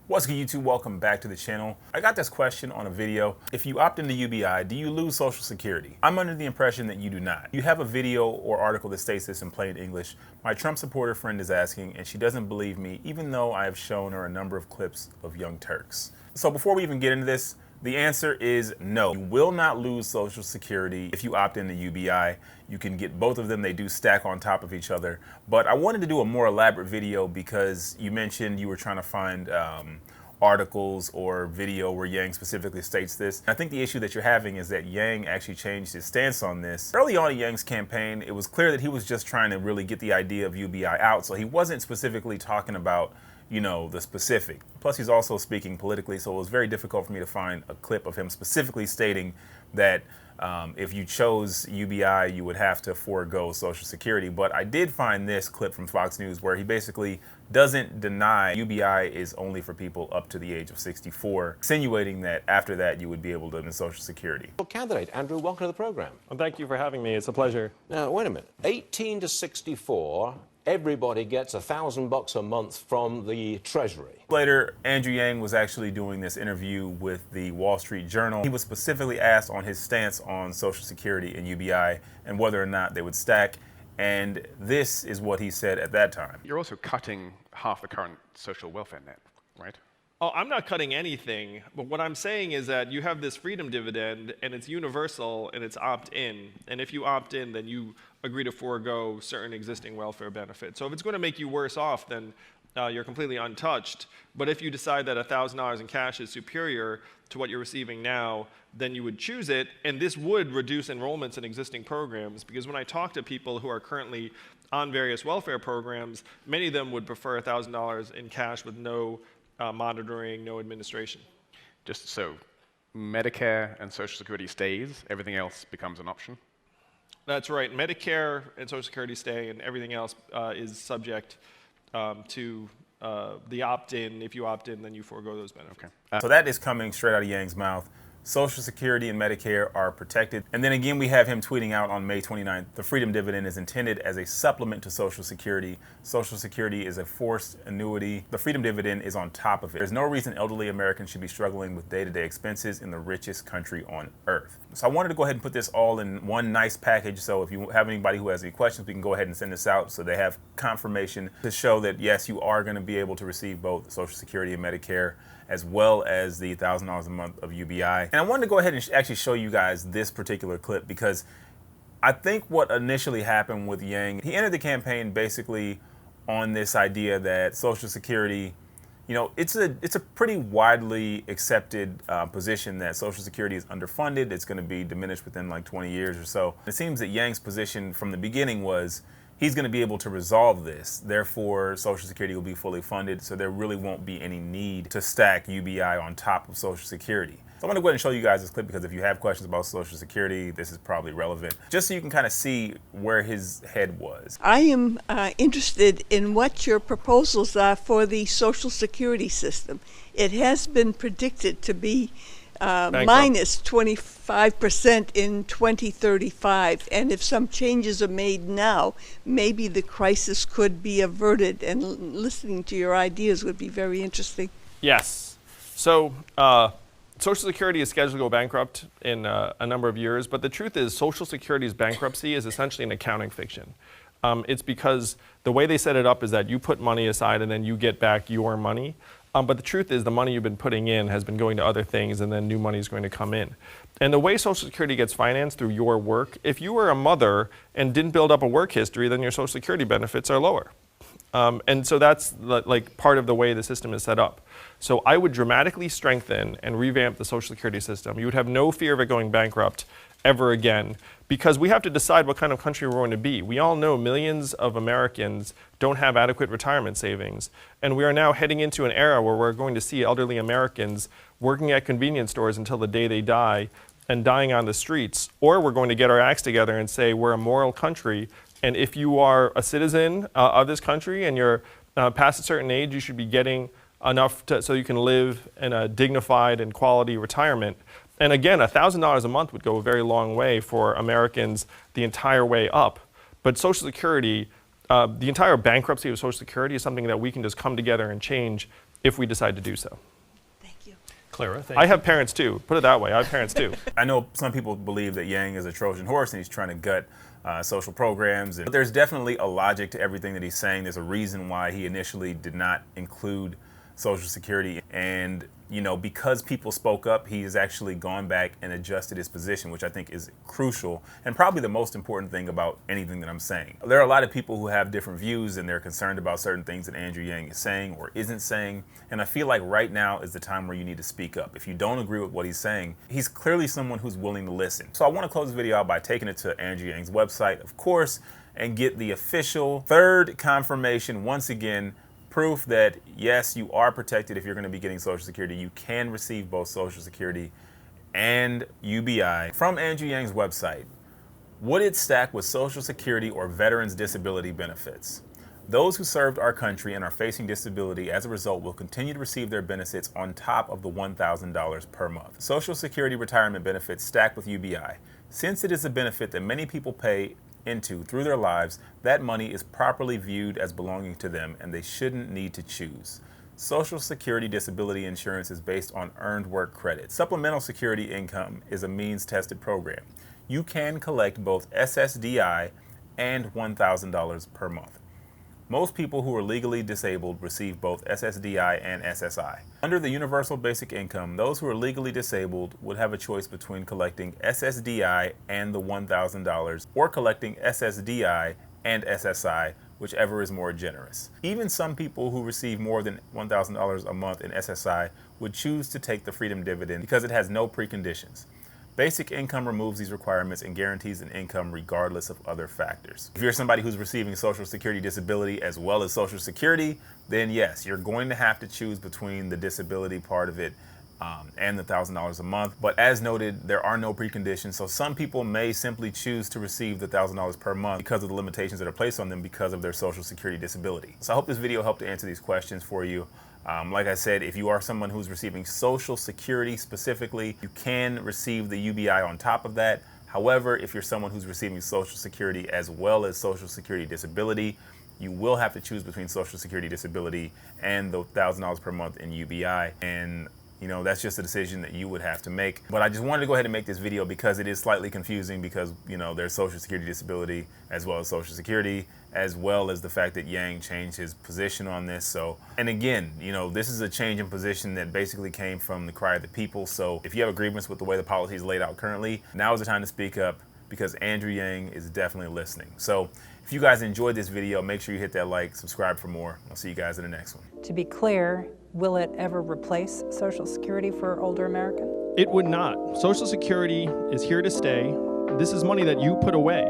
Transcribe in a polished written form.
What's good, YouTube? Welcome back to the channel. I got this question on a video. If you opt into UBI, do you lose Social Security? I'm under the impression that you do not. You have a video or article that states this in plain English. My Trump supporter friend is asking, and she doesn't believe me, even though I have shown her a number of clips of Young Turks. So before we even get into this, the answer is no. You will not lose Social Security if you opt into UBI. You can get both of them. They do stack on top of each other. But I wanted to do a more elaborate video because you mentioned you were trying to find articles or video where Yang specifically states this. I think the issue that you're having is that Yang actually changed his stance on this. Early on in Yang's campaign, it was clear that he was just trying to really get the idea of UBI out. So he wasn't specifically talking about the specific. Plus, he's also speaking politically, so it was very difficult for me to find a clip of him specifically stating that if you chose UBI, you would have to forego Social Security. But I did find this clip from Fox News where he basically doesn't deny UBI is only for people up to the age of 64, insinuating that after that you would be able to earn Social Security. Candidate Andrew, welcome to the program. Well, thank you for having me. It's a pleasure. Now, wait a minute. 18 to 64. Everybody gets $1,000 a month from the Treasury. Later, Andrew Yang was actually doing this interview with the Wall Street Journal. He was specifically asked on his stance on Social Security and UBI and whether or not they would stack. And this is what he said at that time. You're also cutting half the current social welfare net, right? Oh, I'm not cutting anything, but what I'm saying is that you have this freedom dividend, and it's universal, and it's opt-in. And if you opt in, then you agree to forego certain existing welfare benefits. So if it's going to make you worse off, then you're completely untouched. But if you decide that $1,000 in cash is superior to what you're receiving now, then you would choose it. And this would reduce enrollments in existing programs, because when I talk to people who are currently on various welfare programs, many of them would prefer $1,000 in cash with no monitoring, no administration. Just so Medicare and Social Security stays, everything else becomes an option? That's right. Medicare and Social Security stay, and everything else is subject to the opt-in. If you opt in, then you forego those benefits. Okay. So that is coming straight out of Yang's mouth. Social Security and Medicare are protected. And then again, we have him tweeting out on May 29th, the freedom dividend is intended as a supplement to Social Security. Social Security is a forced annuity. The freedom dividend is on top of it. There's no reason elderly Americans should be struggling with day-to-day expenses in the richest country on earth. So I wanted to go ahead and put this all in one nice package. So if you have anybody who has any questions, we can go ahead and send this out so they have confirmation to show that yes, you are going to be able to receive both Social Security and Medicare, as well as the $1,000 a month of UBI. And I wanted to go ahead and actually show you guys this particular clip because I think what initially happened with Yang, he entered the campaign basically on this idea that Social Security, it's a pretty widely accepted position that Social Security is underfunded. It's going to be diminished within like 20 years or so. It seems that Yang's position from the beginning was he's going to be able to resolve this. Therefore, Social Security will be fully funded, so there really won't be any need to stack UBI on top of Social Security. So I'm going to go ahead and show you guys this clip because if you have questions about Social Security, this is probably relevant, just so you can kind of see where his head was. I am interested in what your proposals are for the Social Security system. It has been predicted to be minus 25% in 2035, and if some changes are made now, maybe the crisis could be averted, and listening to your ideas would be very interesting. Yes. So Social Security is scheduled to go bankrupt in a number of years, but the truth is Social Security's bankruptcy is essentially an accounting fiction. It's because the way they set it up is that you put money aside and then you get back your money. But the truth is the money you've been putting in has been going to other things, and then new money is going to come in. And the way Social Security gets financed through your work, if you were a mother and didn't build up a work history, then your Social Security benefits are lower. And so that's like part of the way the system is set up. So I would dramatically strengthen and revamp the Social Security system. You would have no fear of it going bankrupt ever again, because we have to decide what kind of country we're going to be. We all know millions of Americans don't have adequate retirement savings, and we are now heading into an era where we're going to see elderly Americans working at convenience stores until the day they die and dying on the streets, or we're going to get our acts together and say we're a moral country, and if you are a citizen of this country and you're past a certain age, you should be getting enough so you can live in a dignified and quality retirement. And again, $1,000 a month would go a very long way for Americans the entire way up. But Social Security, the entire bankruptcy of Social Security is something that we can just come together and change if we decide to do so. Thank you. Clara, thank I you. have parents too. Put it that way. I have parents too. I know some people believe that Yang is a Trojan horse and he's trying to gut social programs. But there's definitely a logic to everything that he's saying. There's a reason why he initially did not include Social Security. And, you know, because people spoke up, he has actually gone back and adjusted his position, which I think is crucial and probably the most important thing about anything that I'm saying. There are a lot of people who have different views and they're concerned about certain things that Andrew Yang is saying or isn't saying. And I feel like right now is the time where you need to speak up. If you don't agree with what he's saying, he's clearly someone who's willing to listen. So I want to close this video out by taking it to Andrew Yang's website, of course, and get the official third confirmation once again, proof that yes, you are protected if you're going to be getting Social Security. You can receive both Social Security and UBI from Andrew Yang's website. Would it stack with Social Security or veterans' disability benefits? Those who served our country and are facing disability as a result will continue to receive their benefits on top of the $1,000 per month. Social Security retirement benefits stack with UBI. Since it is a benefit that many people pay into through their lives, that money is properly viewed as belonging to them and they shouldn't need to choose. Social Security disability insurance is based on earned work credit. Supplemental Security Income is a means-tested program. You can collect both SSDI and $1,000 per month. Most people who are legally disabled receive both SSDI and SSI. Under the Universal Basic Income, those who are legally disabled would have a choice between collecting SSDI and the $1,000 or collecting SSDI and SSI, whichever is more generous. Even some people who receive more than $1,000 a month in SSI would choose to take the Freedom Dividend because it has no preconditions. Basic income removes these requirements and guarantees an income regardless of other factors. If you're somebody who's receiving Social Security disability as well as Social Security, then yes, you're going to have to choose between the disability part of it and the $1,000 a month. But as noted, there are no preconditions. So some people may simply choose to receive the $1,000 per month because of the limitations that are placed on them because of their Social Security disability. So I hope this video helped to answer these questions for you. Like I said, if you are someone who's receiving Social Security specifically, you can receive the UBI on top of that. However, if you're someone who's receiving Social Security as well as Social Security disability, you will have to choose between Social Security disability and the $1,000 per month in UBI. And you know, that's just a decision that you would have to make. But I just wanted to go ahead and make this video because it is slightly confusing because, you know, there's Social Security disability as well as Social Security, as well as the fact that Yang changed his position on this. So, and again, you know, this is a change in position that basically came from the cry of the people. So if you have a grievance with the way the policy is laid out currently, now is the time to speak up because Andrew Yang is definitely listening. So if you guys enjoyed this video, make sure you hit that like, subscribe for more. I'll see you guys in the next one. To be clear, will it ever replace Social Security for older Americans? It would not. Social Security is here to stay. This is money that you put away.